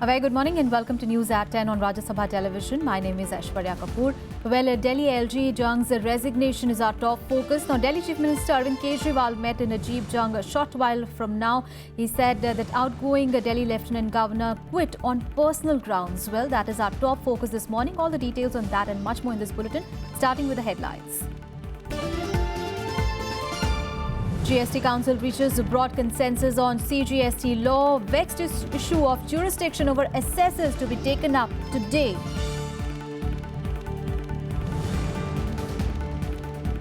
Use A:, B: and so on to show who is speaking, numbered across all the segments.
A: A very good morning and welcome to News at 10 on Rajya Sabha Television. My name is Aishwarya Kapoor. Well, Delhi LG Jung's resignation is our top focus. Now, Delhi Chief Minister Arvind Kejriwal met Najib Jung a short while from now. He said that outgoing Delhi Lieutenant Governor quit on personal grounds. Well, that is our top focus this morning. All the details on that and much more in this bulletin, starting with the headlines. GST Council reaches a broad consensus on CGST law. Vexed issue of jurisdiction over assessors to be taken up today.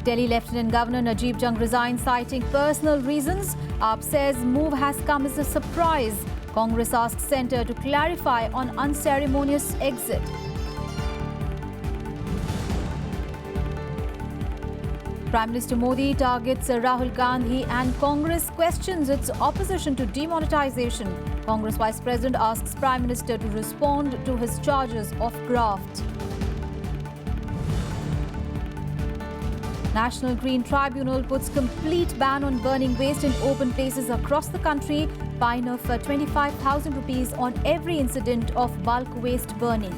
A: Delhi Lieutenant Governor Najib Jung resigned citing personal reasons. AAP says move has come as a surprise. Congress asks centre to clarify on unceremonious exit. Prime Minister Modi targets Rahul Gandhi and Congress questions its opposition to demonetization. Congress Vice President asks Prime Minister to respond to his charges of graft. National Green Tribunal puts complete ban on burning waste in open places across the country. Fine of 25,000 rupees on every incident of bulk waste burning.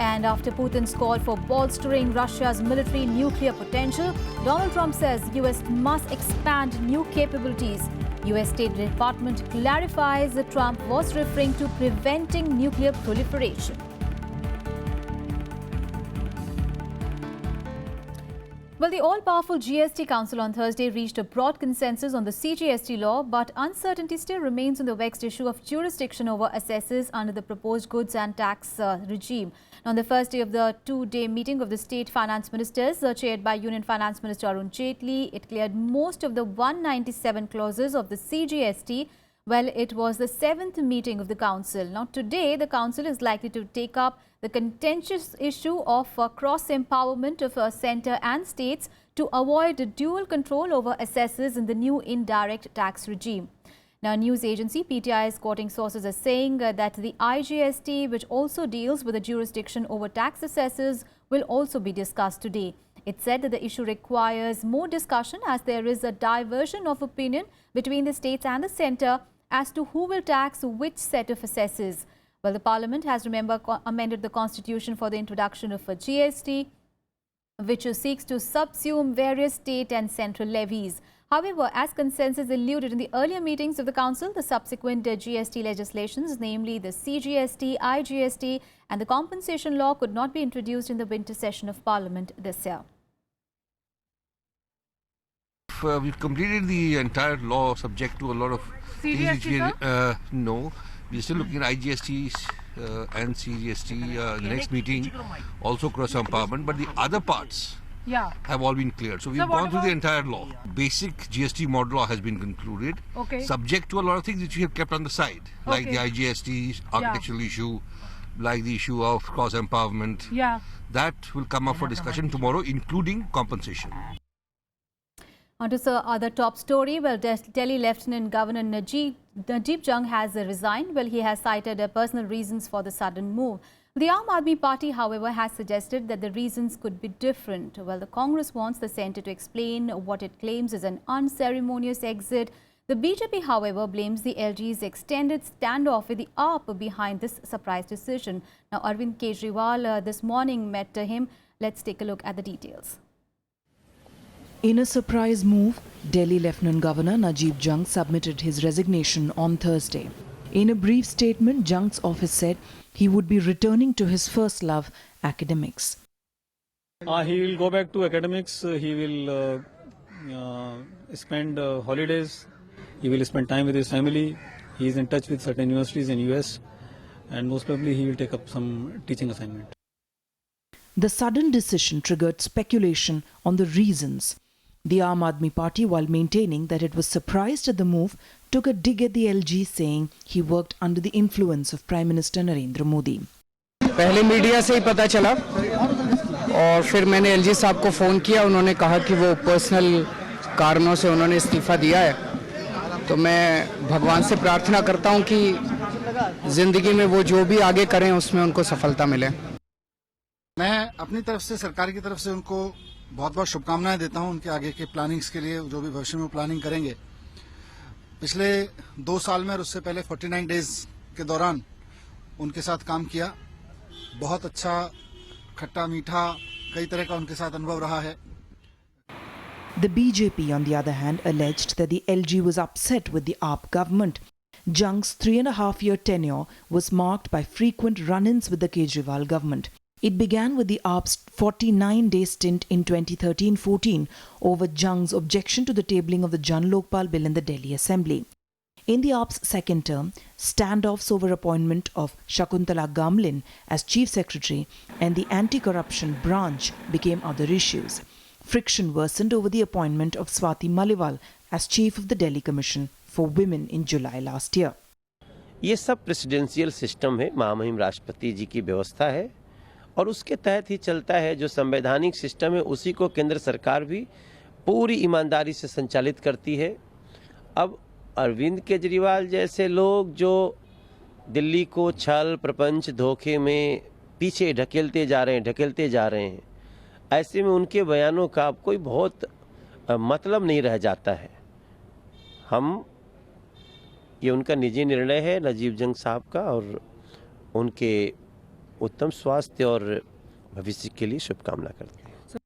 A: And after Putin's call for bolstering Russia's military nuclear potential, Donald Trump says US must expand new capabilities. US State Department clarifies that Trump was referring to preventing nuclear proliferation. Well, the all-powerful GST Council on Thursday reached a broad consensus on the CGST law, but uncertainty still remains on the vexed issue of jurisdiction over assessors under the proposed goods and tax regime. On the first day of the two-day meeting of the state finance ministers, chaired by Union Finance Minister Arun Jaitley, it cleared most of the 197 clauses of the CGST. Well, it was the seventh meeting of the council. Now, today, the council is likely to take up the contentious issue of cross-empowerment of centre and states to avoid dual control over assessors in the new indirect tax regime. Now, news agency PTI is quoting sources as saying that the IGST, which also deals with the jurisdiction over tax assessors, will also be discussed today. It said that the issue requires more discussion as there is a diversion of opinion between the states and the centre as to who will tax which set of assessors. Well, the Parliament has, remember, amended the Constitution for the introduction of a GST, which seeks to subsume various state and central levies. However, as consensus alluded in the earlier meetings of the Council, the subsequent GST legislations, namely the CGST, IGST and the compensation law, could not be introduced in the winter session of Parliament this year.
B: We've completed the entire law subject to a lot of
C: CGST,
B: no. We're still looking at IGST and CGST, the next meeting, also cross-empowerment, but the other parts have all been cleared. So we've gone through the entire law. Basic GST model law has been concluded, subject to a lot of things which we have kept on the side, like the IGST architectural issue, like the issue of cross-empowerment. That will come up for discussion tomorrow, including compensation.
A: On to the other top story. Well, Delhi Lieutenant Governor Najib Jung has resigned. Well, he has cited personal reasons for the sudden move. The Aam Aadmi Party, however, has suggested that the reasons could be different. Well, the Congress wants the centre to explain what it claims is an unceremonious exit. The BJP, however, blames the LG's extended standoff with the AAP behind this surprise decision. Now, Arvind Kejriwal this morning met him. Let's take a look at the details.
D: In a surprise move, Delhi Lieutenant Governor Najib Jung submitted his resignation on Thursday. In a brief statement, Jung's office said he would be returning to his first love, academics.
E: He will go back to academics. He will spend holidays. He will spend time with his family. He is in touch with certain universities in US, and most probably he will take up some teaching assignment.
D: The sudden decision triggered speculation on the reasons. The Aam Aadmi Party, while maintaining that it was surprised at the move, took a dig at the LG, saying he worked under the influence of Prime Minister Narendra Modi.
F: पहले media से ही पता चला और फिर मैंने LG साहब को phone किया. उन्होंने कहा कि वो पर्सनल कारणों से उन्होंने इस्तीफ़ा दिया है. तो मैं भगवान से प्रार्थना करता हूं कि ज़िंदगी में वो जो भी आगे करें उसमें उनको सफलता मिले.
G: मैं अपनी तरफ से, सरकार की तरफ से उनको बहुत बहुत शुभकामनाएं देता हूं उनके आगे के प्लानिंग्स के लिए, जो भी भविष्य में प्लानिंग करेंगे. पिछले 2 साल में और उससे पहले 49 डेज के दौरान उनके साथ काम किया। बहुत अच्छा, खट्टा मीठा, कई तरह का उनके साथ अनुभव रहा है।
D: The BJP, on the other hand, alleged that the LG was upset with the AAP government. Jung's 3.5-year tenure was marked by frequent run-ins with the Kejriwal government. It began with the AAP's 49-day stint in 2013-14 over Jung's objection to the tabling of the Jan Lokpal bill in the Delhi Assembly. In the AAP's second term, standoffs over appointment of Shakuntala Gamlin as Chief Secretary and the anti-corruption branch became other issues. Friction worsened over the appointment of Swati Maliwal as Chief of the Delhi Commission for Women in July last year.
C: ये सब presidential system है, महामहिम राष्ट्रपति जी की व्यवस्था है और उसके तहत ही चलता है। जो संवैधानिक सिस्टम है उसी को केंद्र सरकार भी पूरी ईमानदारी से संचालित करती है। अब अरविंद केजरीवाल जैसे लोग जो दिल्ली को छल, प्रपंच, धोखे में पीछे ढकेलते जा रहे हैं, ऐसे में उनके बयानों का कोई बहुत मतलब नहीं रह जाता है। ये उनका निजी निर्णय है नजीब जंग साहब का और उनके उत्तम स्वास्थ्य और भविष्य के लिए शुभकामना करते हैं।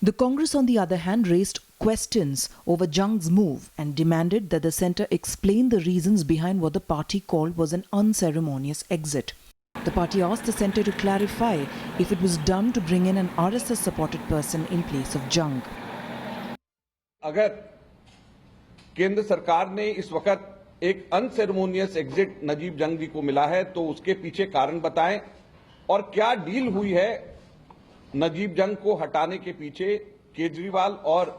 D: The Congress, on the other hand, raised questions over Jung's move and demanded that the centre explain the reasons behind what the party called was an unceremonious exit. The party asked the centre to clarify if it was done to bring in an RSS-supported person in place of Jung.
H: अगर केंद्र सरकार ने इस वक्त एक unceremonious exit Najeeb जंग जी को मिला है तो उसके पीछे कारण बताएं और क्या डील हुई है नजीब जंग को हटाने के पीछे केजरीवाल और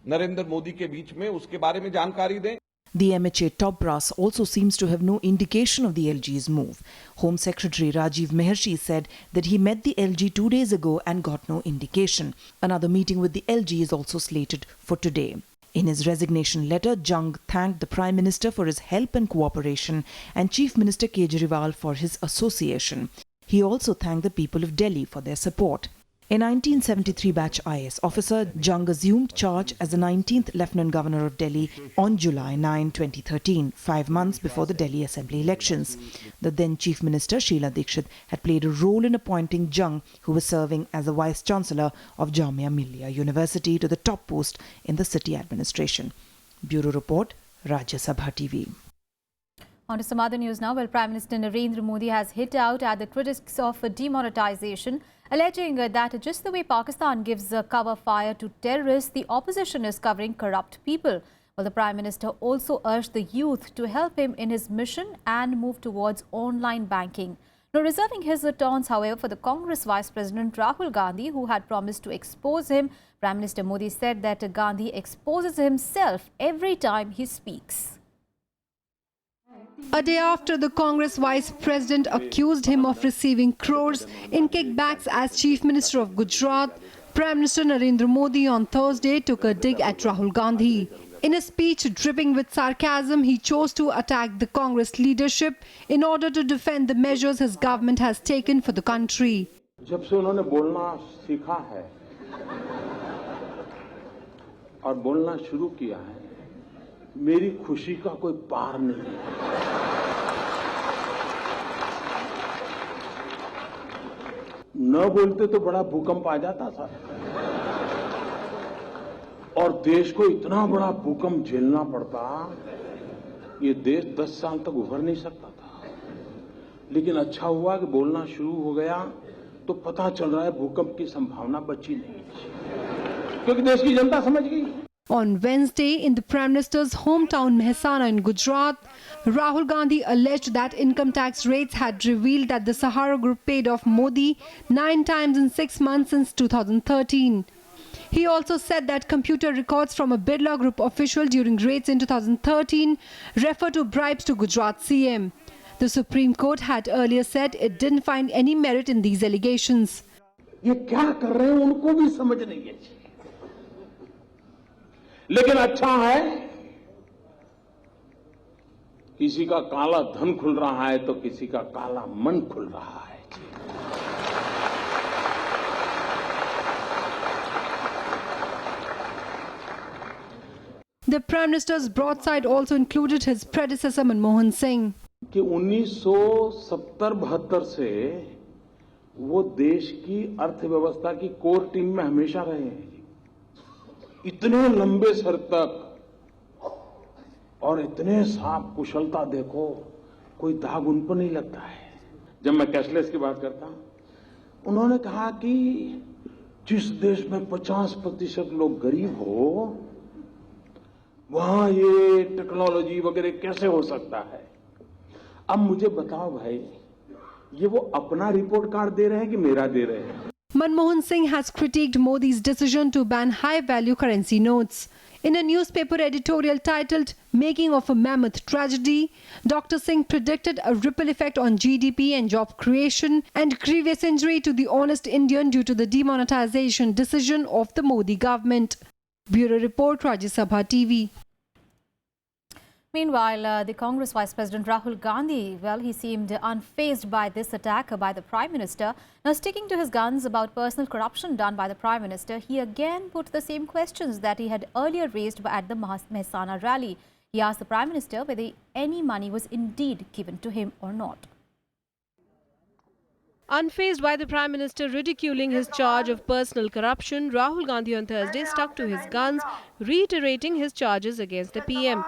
H: नरेंद्र मोदी के बीच में, उसके बारे में जानकारी दें।
D: The MHA top brass also seems to have no indication of the LG's move. Home Secretary Rajiv Meharshi said that he met the LG 2 days ago and got no indication. Another meeting with the LG is also slated for today. In his resignation letter, Jung thanked the Prime Minister for his help and cooperation and Chief Minister Kejriwal for his association. He also thanked the people of Delhi for their support. A 1973 batch IS officer, Jung assumed charge as the 19th Lieutenant Governor of Delhi on July 9, 2013, 5 months before the Delhi Assembly elections. The then Chief Minister, Sheila Dikshit, had played a role in appointing Jung, who was serving as the Vice-Chancellor of Jamia Millia University, to the top post in the city administration. Bureau Report, Rajya Sabha TV.
A: On to some other news now. Well, Prime Minister Narendra Modi has hit out at the critics of demonetization, alleging that just the way Pakistan gives cover fire to terrorists, the opposition is covering corrupt people. Well, the Prime Minister also urged the youth to help him in his mission and move towards online banking. Now, reserving his taunts, however, for the Congress Vice President Rahul Gandhi, who had promised to expose him, Prime Minister Modi said that Gandhi exposes himself every time he speaks.
I: A day after the Congress Vice President accused him of receiving crores in kickbacks as Chief Minister of Gujarat, Prime Minister Narendra Modi on Thursday took a dig at Rahul Gandhi. In a speech dripping with sarcasm, he chose to attack the Congress leadership in order to defend the measures his government has taken for the country.
J: जब से उन्होंने बोलना सीखा है और बोलना शुरू किया है, मेरी खुशी का कोई पार नहीं है। न बोलते तो बड़ा भूकंप आ जाता था और देश को इतना बड़ा भूकंप झेलना पड़ता, ये देश 10 साल तक उभर नहीं सकता था। लेकिन अच्छा हुआ कि बोलना शुरू हो गया तो पता चल रहा है भूकंप की संभावना बची नहीं, क्योंकि देश की जनता समझ गई।
I: On Wednesday, in the Prime Minister's hometown Mehsana in Gujarat, Rahul Gandhi alleged that income tax raids had revealed that the Sahara Group paid off Modi 9 times in 6 months since 2013. He also said that computer records from a Birla Group official during raids in 2013 refer to bribes to Gujarat CM. The Supreme Court had earlier said it didn't find any merit in these allegations.
J: ये क्या कर रहे हैं उनको भी समझ नहीं है, लेकिन अच्छा है किसी का काला धन खुल रहा है तो किसी का काला मन खुल रहा है।
I: The Prime Minister's broadside also included his predecessor Manmohan Singh.
J: कि 1970-72 से वो देश की अर्थव्यवस्था की कोर टीम में हमेशा रहे हैं। इतने लंबे सर तक और इतने साफ कुशलता देखो, कोई दाग उन पर नहीं लगता है। जब मैं कैशलेस की बात करता हूं, उन्होंने कहा कि जिस देश में 50% लोग गरीब हो, वहां ये टेक्नोलॉजी वगैरह कैसे हो सकता है। अब मुझे बताओ भाई, ये वो अपना रिपोर्ट कार्ड दे रहे हैं कि मेरा दे रहे हैं?
I: Manmohan Singh has critiqued Modi's decision to ban high-value currency notes. In a newspaper editorial titled "Making of a Mammoth Tragedy," Dr. Singh predicted a ripple effect on GDP and job creation and grievous injury to the honest Indian due to the demonetization decision of the Modi government. Bureau Report, Rajya Sabha TV.
A: Meanwhile, the Congress Vice President Rahul Gandhi, well, he seemed unfazed by this attack by the Prime Minister. Now, sticking to his guns about personal corruption done by the Prime Minister, he again put the same questions that he had earlier raised at the Mehsana rally. He asked the Prime Minister whether any money was indeed given to him or not.
K: Unfazed by the Prime Minister ridiculing his charge of personal corruption, Rahul Gandhi on Thursday stuck to his guns, reiterating his charges against the PM.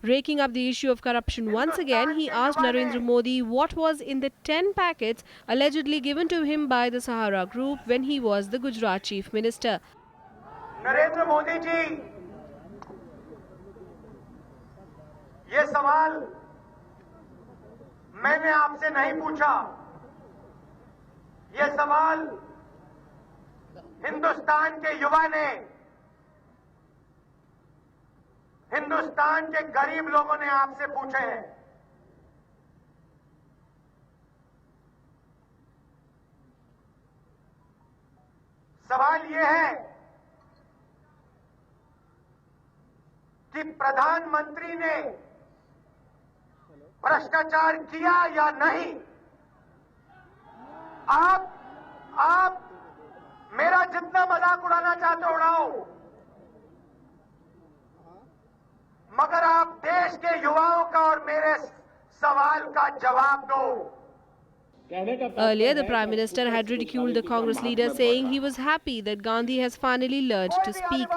K: Raking up the issue of corruption once again, he asked Narendra Modi what was in the 10 packets allegedly given to him by the Sahara Group when he was the Gujarat Chief Minister.
L: Narendra Modi ji, ये सवाल मैंने आपसे नहीं पूछा। ये सवाल हिंदुस्तान के युवा ने, हिंदुस्तान के गरीब लोगों ने आपसे पूछे हैं। सवाल यह है कि प्रधानमंत्री ने भ्रष्टाचार किया या नहीं। आप मेरा जितना मजाक उड़ाना चाहते उड़ाओ, मगर आप देश के युवाओं का और मेरे सवाल का जवाब दो।
K: Earlier, the Prime Minister had ridiculed the Congress leader, saying he was happy that Gandhi has finally learned to speak.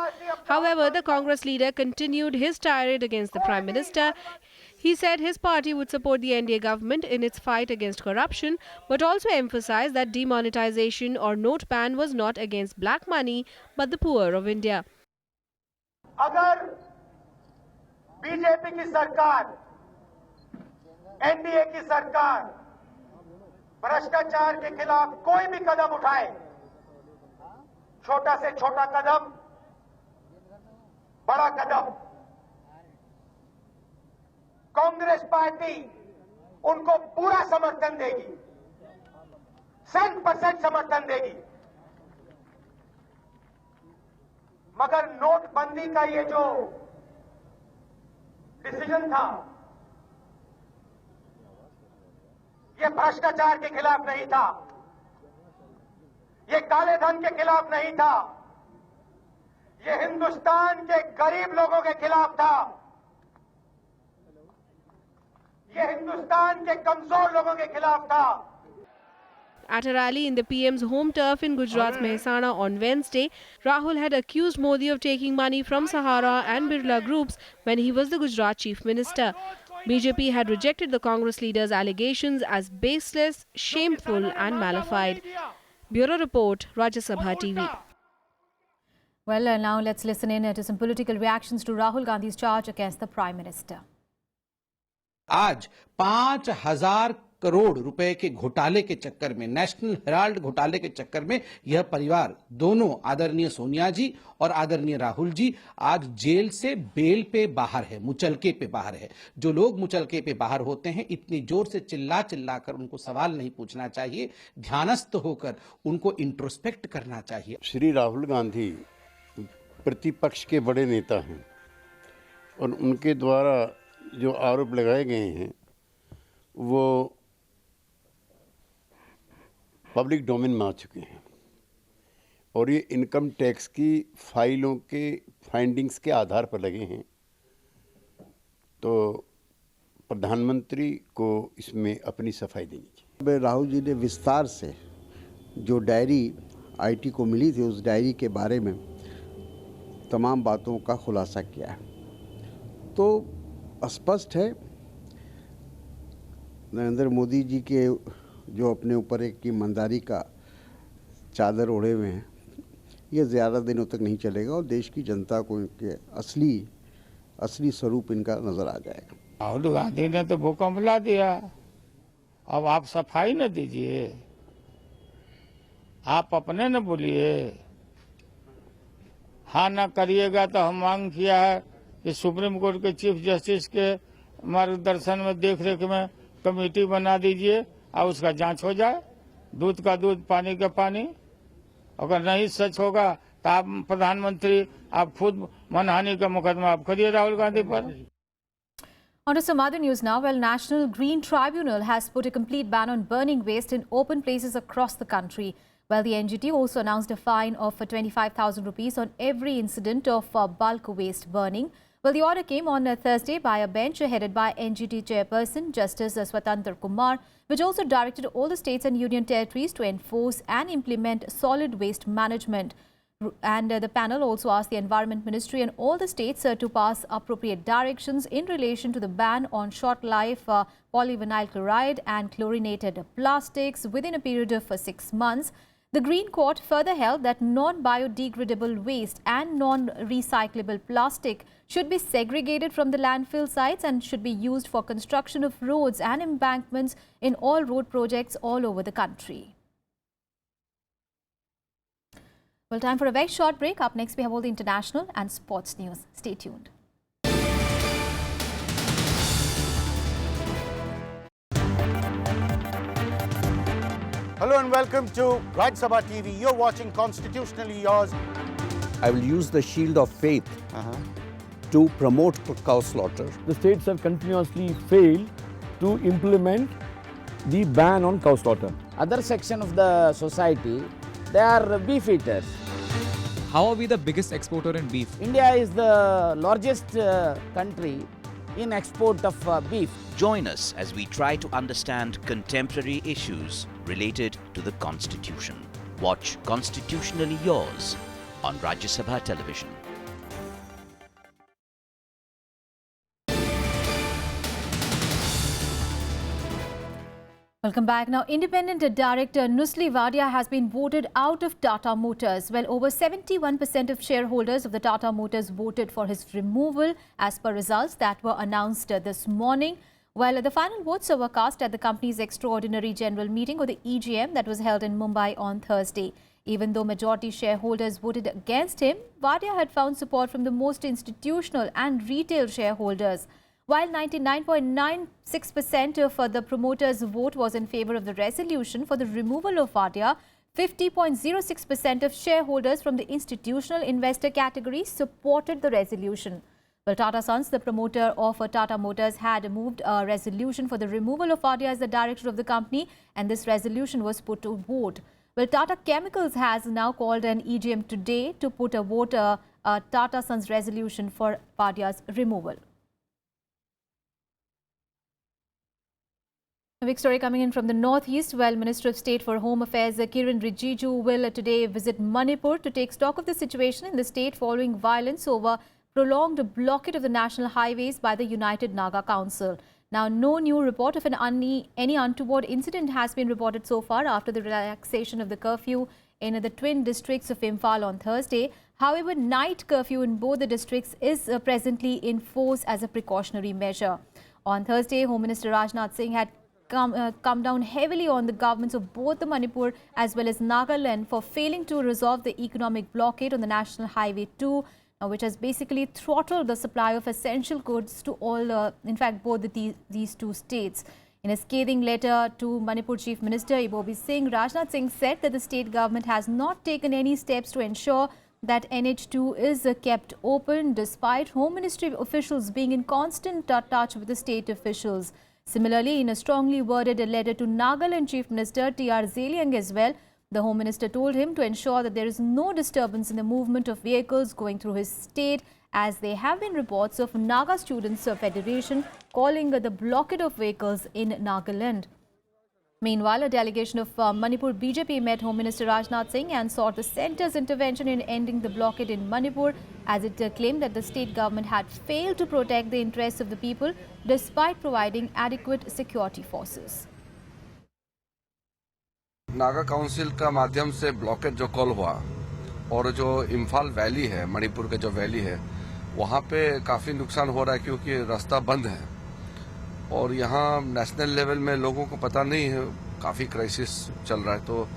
K: However, the Congress leader continued his tirade against the Prime Minister. He said his party would support the NDA government in its fight against corruption, but also emphasized that demonetization or note ban was not against black money, but the poor of India.
L: अगर BJP की सरकार, NDA की सरकार भ्रष्टाचार के खिलाफ कोई भी कदम उठाए, छोटा से छोटा कदम, बड़ा कदम, कांग्रेस पार्टी उनको पूरा समर्थन देगी, 100% समर्थन देगी। मगर नोटबंदी का ये जो डिसीजन था, ये भ्रष्टाचार के खिलाफ नहीं था, ये काले धन के खिलाफ नहीं था, ये हिंदुस्तान के गरीब लोगों के खिलाफ था, ये हिंदुस्तान के कमजोर लोगों के खिलाफ था।
K: At a rally in the PM's home turf in Gujarat's Mehsana on Wednesday, Rahul had accused Modi of taking money from Sahara and Birla Groups when he was the Gujarat Chief Minister. BJP had rejected the Congress leader's allegations as baseless, shameful and malafide. Bureau Report, Rajya Sabha TV.
A: Well, now let's listen in to some political reactions to Rahul Gandhi's charge against the Prime Minister.
M: आज 5,000 करोड़ रुपए के घोटाले के चक्कर में, national Herald घोटाले के चक्कर में यह परिवार, दोनों आदरणीय सोनिया जी और आदरणीय राहुल जी, आज जेल से बेल पे बाहर है, मुचलके पे बाहर है। जो लोग मुचलके पे बाहर होते हैं, इतनी जोर से चिल्ला कर उनको सवाल नहीं पूछना चाहिए, ध्यानस्थ होकर उनको इंट्रोस्पेक्ट करना चाहिए।
N: श्री राहुल गांधी प्रतिपक्ष के बड़े नेता हैं और उनके द्वारा जो आरोप लगाए गए हैं वो पब्लिक डोमेन में आ चुके हैं और ये इनकम टैक्स की फाइलों के फाइंडिंग्स के आधार पर लगे हैं तो प्रधानमंत्री को इसमें अपनी सफाई देनी चाहिए।
O: राहुल जी ने विस्तार से जो डायरी आईटी को मिली थी उस डायरी के बारे में तमाम बातों का खुलासा किया है। तो स्पष्ट है नरेंद्र मोदी जी के जो अपने ऊपर एक ईमानदारी का चादर ओढ़े हुए हैं, ये ज़्यादा दिनों तक नहीं चलेगा और देश की जनता को इनके असली स्वरूप इनका नज़र आ जाएगा।
P: राहुल गांधी ने तो भूकंप ला दिया, अब आप सफाई न दीजिए, आप अपने न बोलिए। हाँ न करिएगा तो हम मांग किया है कि सुप्रीम कोर्ट के चीफ जस्टिस के मार्गदर्शन में देख रेख में कमेटी बना दीजिए और उसका जांच हो जाए, दूध का दूध पानी का पानी। अगर नहीं सच होगा तो आप प्रधानमंत्री आप खुद मनहानि का मुकदमा आप करिए राहुल गांधी पर।
A: On to some other news now. Well, National Green Tribunal has put a complete ban on burning waste in open places across the country. Well, the NGT also announced a fine of 25,000 rupees on every incident of bulk waste burning. Well, the order came on Thursday by a bench headed by NGT chairperson Justice Swatantra Kumar, which also directed all the states and union territories to enforce and implement solid waste management. And the panel also asked the Environment Ministry and all the states to pass appropriate directions in relation to the ban on short-life polyvinyl chloride and chlorinated plastics within a period of 6 months. The Green Court further held that non-biodegradable waste and non-recyclable plastic should be segregated from the landfill sites and should be used for construction of roads and embankments in all road projects all over the country. Well, time for a very short break. Up next, we have all the international and sports news. Stay tuned.
Q: Hello and welcome to Rajya Sabha TV. You're watching Constitutionally Yours.
R: I will use the shield of faith to promote cow slaughter.
S: The states have continuously failed to implement the ban on cow slaughter.
F: Other section of the society, they are beef eaters.
T: How are we the biggest exporter in beef?
F: India is the largest country in export of beef.
U: Join us as we try to understand contemporary issues related to the Constitution. Watch Constitutionally Yours on Rajya Sabha Television.
A: Welcome back. Now, independent director Nusli Wadia has been voted out of Tata Motors. Well, over 71% of shareholders of the Tata Motors voted for his removal as per results that were announced this morning. Well, the final votes were cast at the company's extraordinary general meeting or the EGM that was held in Mumbai on Thursday. Even though majority shareholders voted against him, Wadia had found support from the most institutional and retail shareholders. While 99.96% of the promoters' vote was in favour of the resolution for the removal of Wadia, 50.06% of shareholders from the institutional investor category supported the resolution. Well, Tata Sons, the promoter of Tata Motors, had moved a resolution for the removal of Wadia as the director of the company, and this resolution was put to vote. Well, Tata Chemicals has now called an EGM today to put a vote Tata Sons resolution for Wadia's removal. A big story coming in from the northeast. Well, Minister of State for Home Affairs Kiren Rijiju will today visit Manipur to take stock of the situation in the state following violence over prolonged blockade of the national highways by the United Naga Council. Now, no new report of any untoward incident has been reported so far after the relaxation of the curfew in the twin districts of Imphal on Thursday. However, night curfew in both the districts is presently in force as a precautionary measure. On Thursday, Home Minister Rajnath Singh had come down heavily on the governments of both the Manipur as well as Nagaland for failing to resolve the economic blockade on the National Highway 2, which has basically throttled the supply of essential goods to all, in fact, both these two states. In a scathing letter to Manipur Chief Minister Ibobi Singh, Rajnath Singh said that the state government has not taken any steps to ensure that NH2 is kept open despite Home Ministry officials being in constant touch with the state officials. Similarly, in a strongly worded letter to Nagaland Chief Minister T.R. Zeliang as well, The Home Minister told him to ensure that there is no disturbance in the movement of vehicles going through his state, as there have been reports of Naga Students Federation calling the blockade of vehicles in Nagaland. Meanwhile, a delegation of Manipur BJP met Home Minister Rajnath Singh and sought the centre's intervention in ending the blockade in Manipur, as it claimed that the state government had failed to protect the interests of the people despite providing adequate security forces.
B: Naga council का माध्यम से blockage जो call हुआ और जो Imphal valley है, मणिपुर का जो वैली है, वहाँ पे काफ़ी नुकसान हो रहा है क्योंकि रास्ता बंद है और यहाँ नेशनल लेवल में लोगों को पता नहीं है, काफ़ी क्राइसिस चल रहा है। तो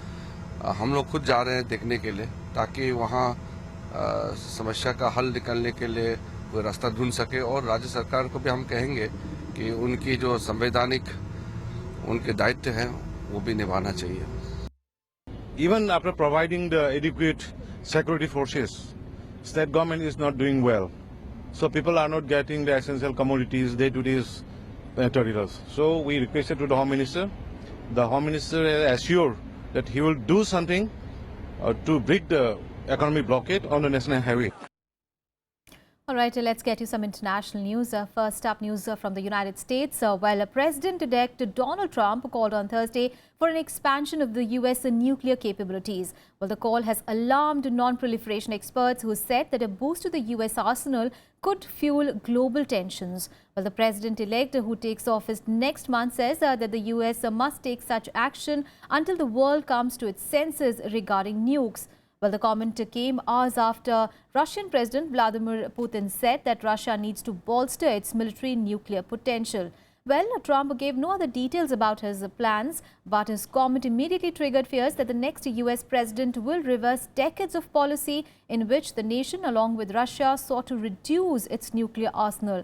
B: हम लोग खुद जा रहे हैं देखने के लिए ताकि वहाँ समस्या का हल निकालने के लिए कोई रास्ता ढूंढ सके, और राज्य सरकार को भी हम कहेंगे कि उनकी जो संवैधानिक उनके दायित्व हैं वो भी निभाना चाहिए।
V: Even after providing the adequate security forces, state government is not doing well. So people are not getting the essential commodities, day-to-day materials. So we requested to the Home Minister. The Home Minister has assured that he will do something to break the economic blockade on the national highway.
A: All right, let's get you some international news. First up, news from the United States. While President-elect Donald Trump called on Thursday for an expansion of the U.S. nuclear capabilities. Well, the call has alarmed non-proliferation experts who said that a boost to the U.S. arsenal could fuel global tensions. Well, the President-elect, who takes office next month, says that the U.S. must take such action until the world comes to its senses regarding nukes. Well, the comment came hours after Russian President Vladimir Putin said that Russia needs to bolster its military nuclear potential. Well, Trump gave no other details about his plans, but his comment immediately triggered fears that the next U.S. president will reverse decades of policy in which the nation, along with Russia, sought to reduce its nuclear arsenal.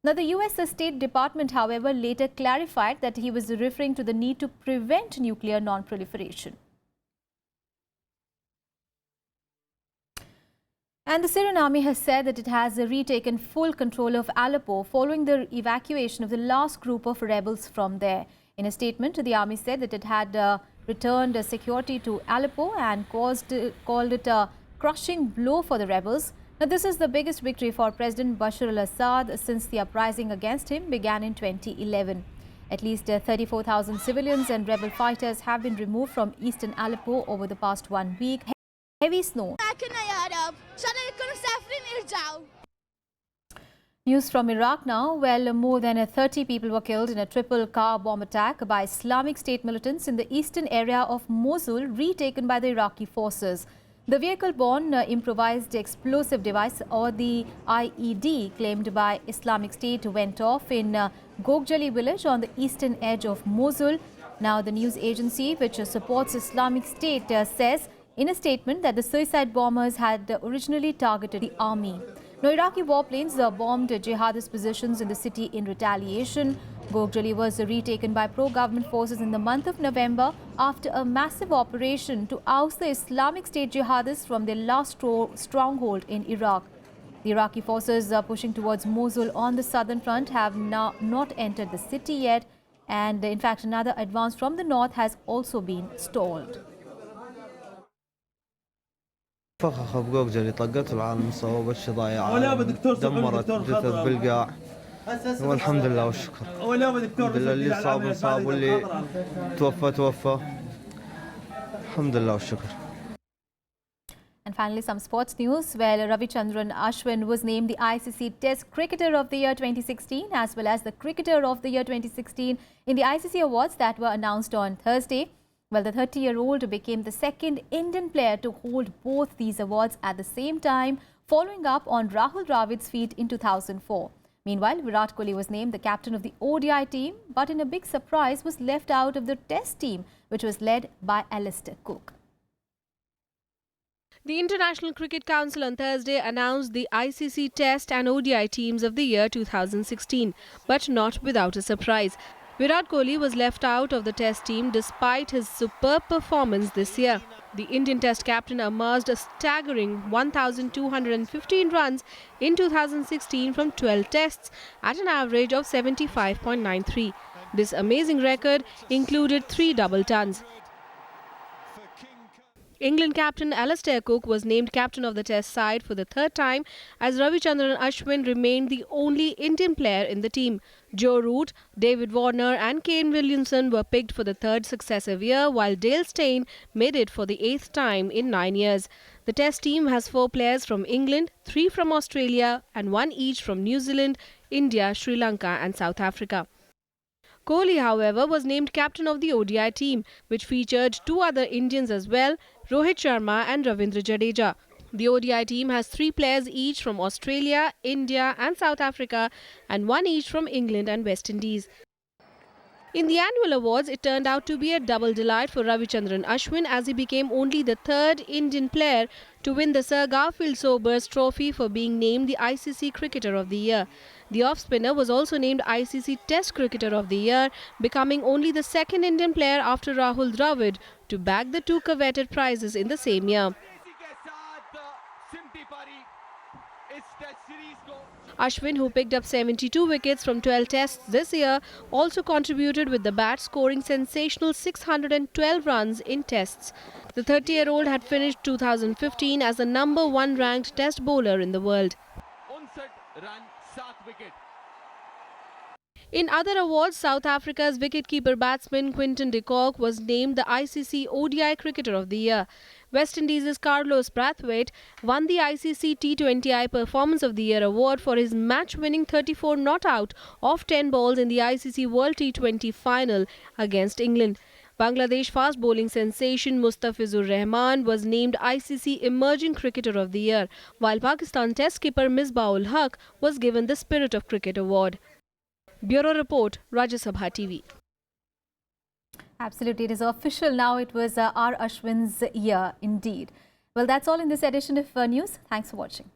A: Now, the U.S. State Department, however, later clarified that he was referring to the need to prevent nuclear non-proliferation. And the Syrian army has said that it has retaken full control of Aleppo following the evacuation of the last group of rebels from there. In a statement, the army said that it had returned security to Aleppo and called it a crushing blow for the rebels. Now, this is the biggest victory for President Bashar al-Assad since the uprising against him began in 2011. At least 34,000 civilians and rebel fighters have been removed from eastern Aleppo over the past 1 week. Heavy snow. News from Iraq now. Well, more than 30 people were killed in a triple car bomb attack by Islamic State militants in the eastern area of Mosul, retaken by the Iraqi forces. The vehicle-borne improvised explosive device, or the IED, claimed by Islamic State went off in Gogjali village on the eastern edge of Mosul. Now, the news agency, which supports Islamic State, says in a statement that the suicide bombers had originally targeted the army. Now, Iraqi warplanes bombed jihadist positions in the city in retaliation. Gogjali was retaken by pro-government forces in the month of November after a massive operation to oust the Islamic State jihadists from their last stronghold in Iraq. The Iraqi forces pushing towards Mosul on the southern front have now not entered the city yet, and in fact another advance from the north has also been stalled.
W: فخخ بجوجلي طقت العالم صوبت ضايعة دمرت جثث بالقاع والحمد لله والشكر الحمد لله اللي صاب صاب واللي توفى الحمد لله والشكر.
A: And finally, some sports news. Well, Ravichandran Ashwin was named the ICC Test Cricketer of the Year 2016 as well as the Cricketer of the Year 2016 in the ICC Awards that were announced on Thursday. Well, the 30-year-old became the second Indian player to hold both these awards at the same time, following up on Rahul Dravid's feat in 2004. Meanwhile, Virat Kohli was named the captain of the ODI team, but in a big surprise was left out of the Test team, which was led by Alistair Cook.
K: The International Cricket Council on Thursday announced the ICC Test and ODI teams of the year 2016, but not without a surprise. Virat Kohli was left out of the Test team despite his superb performance this year. The Indian Test captain amassed a staggering 1,215 runs in 2016 from 12 tests at an average of 75.93. This amazing record included 3 double tons. England captain Alastair Cook was named captain of the Test side for the third time, as Ravichandran Ashwin remained the only Indian player in the team. Joe Root, David Warner and Kane Williamson were picked for the third successive year, while Dale Steyn made it for the 8th time in 9 years. The Test team has 4 players from England, 3 from Australia and 1 each from New Zealand, India, Sri Lanka and South Africa. Kohli, however, was named captain of the ODI team, which featured 2 other Indians as well, Rohit Sharma and Ravindra Jadeja. The ODI team has 3 players each from Australia, India and South Africa and 1 each from England and West Indies. In the annual awards, it turned out to be a double delight for Ravichandran Ashwin, as he became only the 3rd Indian player to win the Sir Garfield Sobers Trophy for being named the ICC Cricketer of the Year. The off-spinner was also named ICC Test Cricketer of the Year, becoming only the 2nd Indian player after Rahul Dravid to bag the 2 coveted prizes in the same year. Ashwin, who picked up 72 wickets from 12 tests this year, also contributed with the bat, scoring sensational 612 runs in tests. The 30-year-old had finished 2015 as the number 1 ranked test bowler in the world. In other awards, South Africa's wicketkeeper batsman Quinton de Kock was named the ICC ODI Cricketer of the Year. West Indies' Carlos Brathwaite won the ICC T20I Performance of the Year award for his match-winning 34 not out of 10 balls in the ICC World T20 final against England. Bangladesh fast bowling sensation Mustafizur Rahman was named ICC Emerging Cricketer of the Year, while Pakistan Test skipper Misbah-ul Haq was given the Spirit of Cricket award. Bureau Report, Rajya Sabha TV.
A: Absolutely, it is official now. It was R. Ashwin's year indeed. Well, that's all in this edition of news. Thanks for watching.